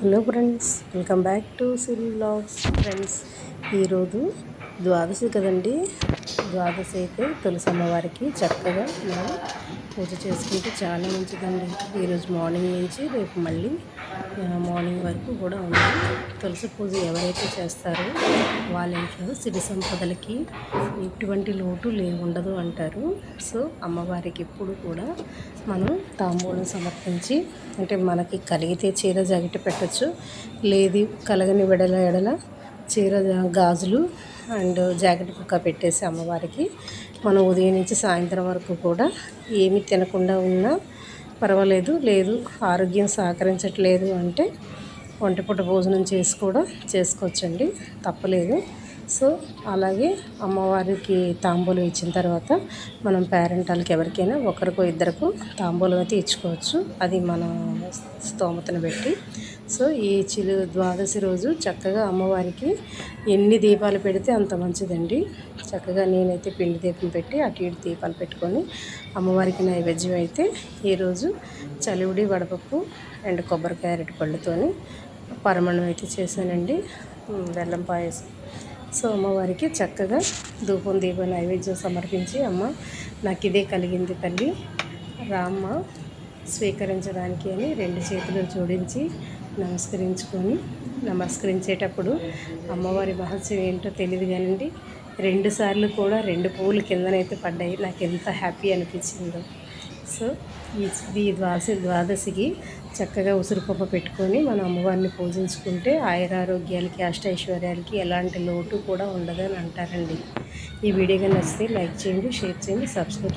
Hello friends, welcome back to Siri vlogs. Friends, ఈరోజు ద్వాదశి కదండి. ద్వాదశి అయితే తులసి అమ్మవారికి చక్కగా మనం పూజ చేసుకుంటే చాలా మంచిదండి. ఈరోజు మార్నింగ్ నుంచి రేపు మళ్ళీ మార్నింగ్ వరకు కూడా ఉంది. తులసి పూజ ఎవరైతే చేస్తారో వాళ్ళ ఇంట్లో సిరి సంపదలకి ఎటువంటి లోటు ఉండదు అంటారు. సో అమ్మవారికి ఎప్పుడు కూడా మనం తాంబూలం సమర్పించి, అంటే మనకి కలిగితే చీర జాకెట్ పెట్టచ్చు, లేదు కలగని ఎడల చీర గాజులు అండ్ జాకెట్ కుక్క పెట్టేసి అమ్మవారికి మనం ఉదయం నుంచి సాయంత్రం వరకు కూడా ఏమి తినకుండా ఉన్నా పర్వాలేదు. లేదు ఆరోగ్యం సహకరించట్లేదు అంటే ఒంటిపూట భోజనం చేసి కూడా చేసుకోవచ్చండి, తప్పలేదు. సో అలాగే అమ్మవారికి తాంబూలం ఇచ్చిన తర్వాత మనం పేరెంటాలకి ఎవరికైనా ఒకరికో ఇద్దరికో తాంబూలం అయితే ఇచ్చుకోవచ్చు, అది మన స్తోమతను బట్టి. సో ఈ ద్వాదశి రోజు చక్కగా అమ్మవారికి ఎన్ని దీపాలు పెడితే అంత మంచిదండి. చక్కగా నేనైతే పిండి దీపం పెట్టి అటు ఇటు దీపాలు పెట్టుకొని అమ్మవారికి నైవేద్యం అయితే ఈరోజు చలివిడి వడపప్పు అండ్ కొబ్బరికాయ అరటి పళ్ళతోని పరమణం అయితే చేశానండి, బెల్లం పాయసం. సో అమ్మవారికి చక్కగా ధూపం దీపం నైవేద్యం సమర్పించి, అమ్మ నాకు ఇదే కలిగింది తల్లి, రామ్మ స్వీకరించడానికి అని రెండు చేతులు జోడించి నమస్కరించేటప్పుడు అమ్మవారి మహత్యం ఏంటో తెలియదు కానండి, 2 సార్లు కూడా 2 పువ్వులు కిందనైతే పడ్డాయి. నాకు ఎంత హ్యాపీ అనిపించిందో. సో ఈ ద్వాదశికి చక్కగా ఉసిరిపప్పు పెట్టుకొని మనం అమ్మవారిని పూజించుకుంటే ఆయురారోగ్యాలకి అష్టైశ్వర్యాలకి ఎలాంటి లోటు కూడా ఉండదని అంటారండి. ఈ వీడియోగా నచ్చితే లైక్ చేయండి, షేర్ చేయండి, సబ్స్క్రైబ్